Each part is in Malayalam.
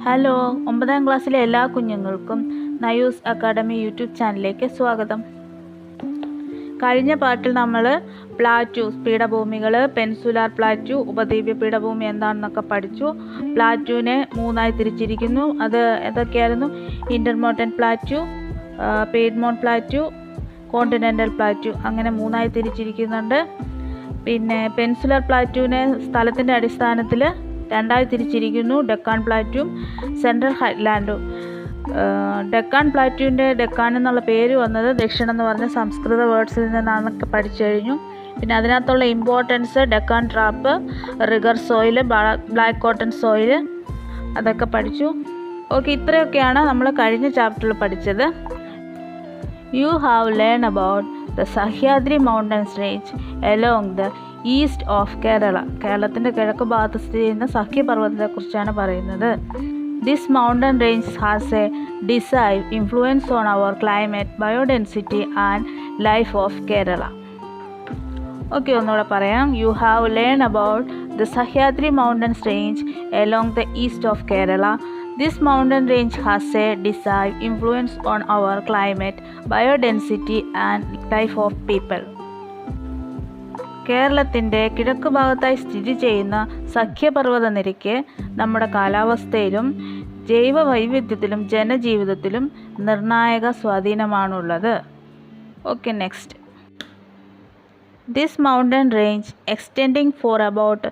ഹലോ, 9ാം ക്ലാസ്സിലെ എല്ലാ കുഞ്ഞുങ്ങൾക്കും നയൂസ് അക്കാഡമി യൂട്യൂബ് ചാനലിലേക്ക് സ്വാഗതം. കഴിഞ്ഞ പാട്ടിൽ നമ്മൾ പ്ലാറ്റ്യൂസ് പീഠഭൂമികൾ, പെൻസുലാർ പ്ലാറ്റ്യൂ, ഉപദ്വീപ് പീഠഭൂമി എന്താണെന്നൊക്കെ പഠിച്ചു. പ്ലാറ്റ്യൂവിനെ 3ആയി തിരിച്ചിരിക്കുന്നു. അത് ഏതൊക്കെയായിരുന്നു? Intermontane plateau, Piedmont plateau, continental plateau, അങ്ങനെ 3ആയി തിരിച്ചിരിക്കുന്നുണ്ട്. പിന്നെ പെൻസുലാർ പ്ലാറ്റ്യൂവിനെ സ്ഥലത്തിൻ്റെ അടിസ്ഥാനത്തിൽ 2ആയി തിരിച്ചിരിക്കുന്നു. ഡെക്കാൻ പ്ലാറ്റ്യൂവും സെൻട്രൽ ഹൈലാൻഡും. ഡെക്കാൻ പ്ലാറ്റ്യൂവിൻ്റെ ഡെക്കാൻ എന്നുള്ള പേര് വന്നത് ദക്ഷിണം എന്ന് പറഞ്ഞ സംസ്കൃത വേർഡ്സിൽ നിന്നാണെന്നൊക്കെ പഠിച്ചു കഴിഞ്ഞു. പിന്നെ അതിനകത്തുള്ള importance Deccan trap, rigger soil, black cotton soil, അതൊക്കെ പഠിച്ചു. ഓക്കെ, ഇത്രയൊക്കെയാണ് നമ്മൾ കഴിഞ്ഞ ചാപ്റ്ററിൽ പഠിച്ചത്. You have learned about the Sahyadri Mountains range along the east of Kerala. കേരളത്തിൻ്റെ കിഴക്ക് ഭാഗത്ത് സ്ഥിതി ചെയ്യുന്ന സഖ്യപർവ്വതത്തെക്കുറിച്ചാണ് പറയുന്നത്. This mountain range has a decisive influence on our climate, biodiversity and life of Kerala. Okay, ഒന്നുകൂടെ പറയാം. You have learn about the Sahyadri mountains range along the east of Kerala. This mountain range has a decisive influence on our climate, biodensity and life of people. കേരളത്തിൻ്റെ കിഴക്ക് ഭാഗത്തായി സ്ഥിതി ചെയ്യുന്ന സഖ്യപർവ്വത നിരയ്ക്ക് നമ്മുടെ കാലാവസ്ഥയിലും ജൈവ വൈവിധ്യത്തിലും ജനജീവിതത്തിലും നിർണായക സ്വാധീനമാണുള്ളത്. Okay, next. This mountain range extending for about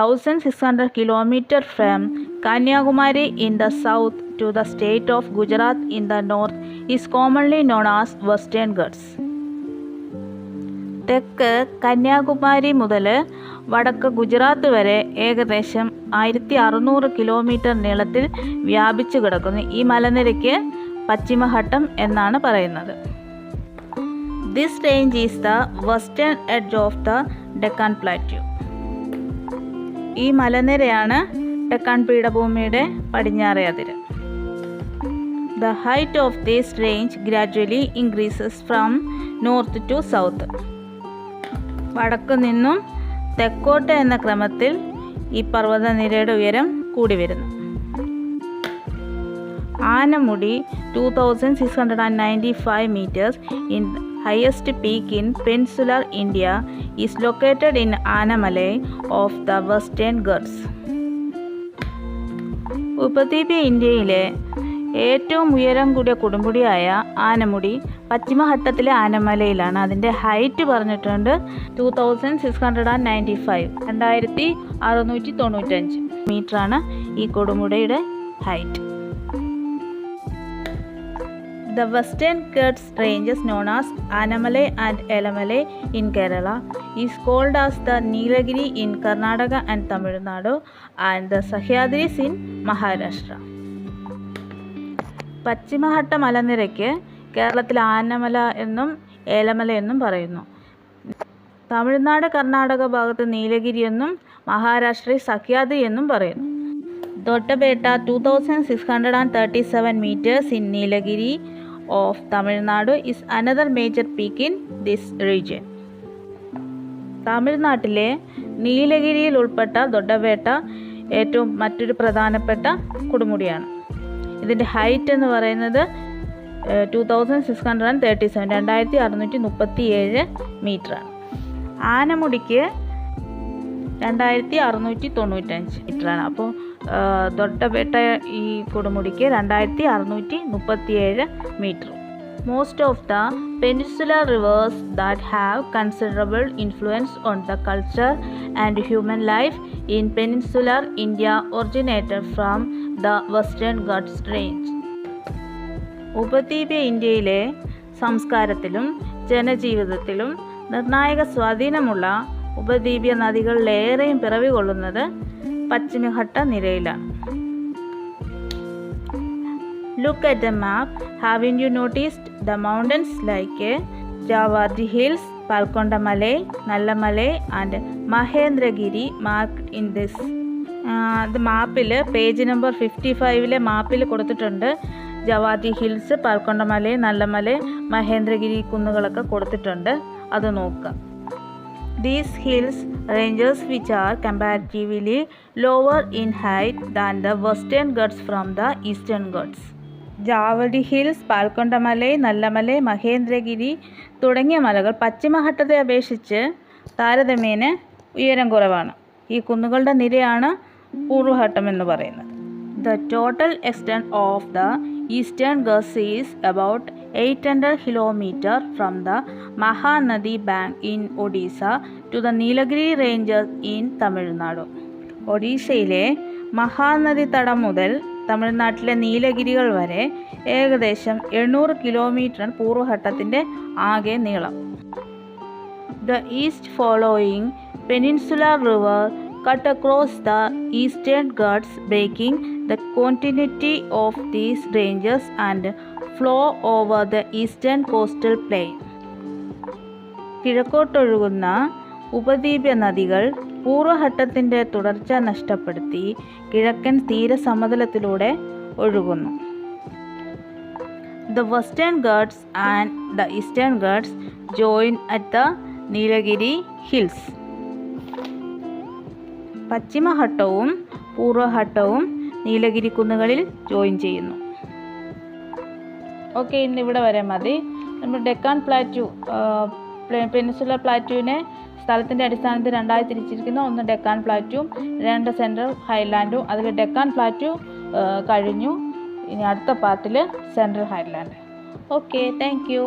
1600 km from Kanyakumari in the south to the state of Gujarat in the north is commonly known as Western Ghats. തെക്ക് കന്യാകുമാരി മുതൽ വടക്ക് ഗുജറാത്ത് വരെ ഏകദേശം 1600 കിലോമീറ്റർ നീളത്തിൽ വ്യാപിച്ചു കിടക്കുന്നു ഈ മലനിരയ്ക്ക് പശ്ചിമഘട്ടം എന്നാണ് പറയുന്നത്. This range is the western edge of the Deccan plateau. ഈ മലനിരയാണ് ഡെക്കാൻ പീഠഭൂമിയുടെ പടിഞ്ഞാറേ അതിര്. The height of this range gradually increases from north to south. വടക്കു നിന്നും തെക്കോട്ട് എന്ന ക്രമത്തിൽ ഈ പർവ്വതനിരയുടെ ഉയരം കൂടി വരുന്നു. Anamudi 2695 meters in highest peak in peninsular India is located in Anamalai of the Western Ghats. ഉപദ്വീപ് ഇന്ത്യയിലെ ഏറ്റവും ഉയരം കൂടിയ കൊടുമുടിയായ ആനമുടി പശ്ചിമഘട്ടത്തിലെ ആനമലയിലാണ്. അതിൻ്റെ ഹൈറ്റ് പറഞ്ഞിട്ടുണ്ട് 2695, 2695 മീറ്ററാണ് ഈ കൊടുമുടിയുടെ height. The Western Ghats range is known as Anamalai and Elamalai in Kerala, is called as the Nilagiri in Karnataka and Tamil Nadu, and the Sahyadris in Maharashtra. പശ്ചിമഘട്ട മലനിരയ്ക്ക് കേരളത്തിൽ ആനമല എന്നും ഏലമല എന്നും പറയുന്നു. തമിഴ്നാട് കർണാടക ഭാഗത്ത് നീലഗിരി എന്നും മഹാരാഷ്ട്രയിൽ സഹ്യാദ്രി എന്നും പറയുന്നു. ദൊഡ്ഡബേട്ട 2637 meters in Nilagiri of Tamil Nadu is another major peak in this region. തമിഴ്നാട്ടിലെ നീലഗിരിയിൽ ഉൾപ്പെട്ട ദൊഡ്ഡബേട്ട മറ്റൊരു പ്രധാനപ്പെട്ട കൊടുമുടിയാണ്. ഇതിൻ്റെ ഹൈറ്റ് എന്ന് പറയുന്നത് 2637, 2637 മീറ്ററാണ്. ആനമുടിക്ക് 2695 മീറ്ററാണ്. അപ്പോൾ ദൊഡ്ഡബേട്ട ഈ കൊടുമുടിക്ക് 2637 metre. Most of the peninsular rivers that have considerable influence on the culture and human life in peninsular India originated from the western Ghats range. ഉപദ്വീപ് ഇന്ത്യയിലെ സംസ്കാരത്തിലും ജനജീവിതത്തിലും നിർണായക സ്വാധീനമുള്ള ഉപദ്വീപീയ നദികളിലേറെയും പിറവി കൊള്ളുന്നത് പശ്ചിമഘട്ട നിരയിലാണ്. Look at the map. Haven't you noticed the mountains like Jawadri Hills, Palkonda Malay, Nallamalai and Mahendragiri marked in this? ഇത് മാപ്പിൽ പേജ് നമ്പർ 55 മാപ്പിൽ കൊടുത്തിട്ടുണ്ട്. ജവാദ്രി ഹിൽസ്, പാൽക്കൊണ്ടമല, നല്ലമല, മഹേന്ദ്രഗിരി കുന്നുകളൊക്കെ കൊടുത്തിട്ടുണ്ട്. അത് നോക്കുക. These hills ranges which are comparatively lower in height than the Western Ghats from the Eastern Ghats. Javadi hills, Palkondamalai, Nallamalai, Mahendragiri തുടങ്ങിയ മലകൾ പശ്ചിമഘട്ടത്തെ അപേക്ഷിച്ച് താരതമ്യേന ഉയരം കുറവാണ്. ഈ കുന്നുകളുടെ നിരയാണ് പൂർവഘട്ടം എന്ന് പറയുന്നത്. The total extent of the Eastern Ghats is about 800 km from the Mahanadi bank in Odisha to the Nilagiri ranges in Tamil Nadu. ഒഡീഷയിലെ മഹാനദി തടം മുതൽ തമിഴ്നാട്ടിലെ നീലഗിരികൾ വരെ ഏകദേശം 800 കിലോമീറ്ററാണ് പൂർവഘട്ടത്തിൻ്റെ ആകെ നീളം. The east following peninsular river cut across the Eastern Ghats, breaking the continuity of these ranges and flow over the eastern coastal plain. കിഴക്കോട്ടൊഴുകുന്ന ഉപദ്വീപ നദികൾ പൂർവഘട്ടത്തിൻ്റെ തുടർച്ച നഷ്ടപ്പെടുത്തി കിഴക്കൻ തീരസമതലത്തിലൂടെ ഒഴുകുന്നു. The Western Ghats and the Eastern Ghats join at the Nilagiri Hills. പശ്ചിമഘട്ടവും പൂർവഘട്ടവും നീലഗിരി കുന്നുകളിൽ ജോയിൻ ചെയ്യുന്നു. ഓക്കെ, ഇന്നിവിടെ വരെ മതി. നമ്മൾ ഡെക്കാൻ പ്ലാറ്റ്യൂ, പെനിൻസുലർ പ്ലാറ്റ്യൂവിനെ സ്ഥലത്തിൻ്റെ അടിസ്ഥാനത്തിൽ രണ്ടായി തിരിച്ചിരിക്കുന്നു. ഒന്ന് ഡെക്കാൻ പ്ലാറ്റ്യൂവും 2 സെൻട്രൽ ഹൈലാൻഡും. അതിൽ ഡെക്കാൻ പ്ലാറ്റ്യൂ കഴിഞ്ഞു. ഇനി അടുത്ത പാർട്ടിൽ central Highland. Okay, thank you.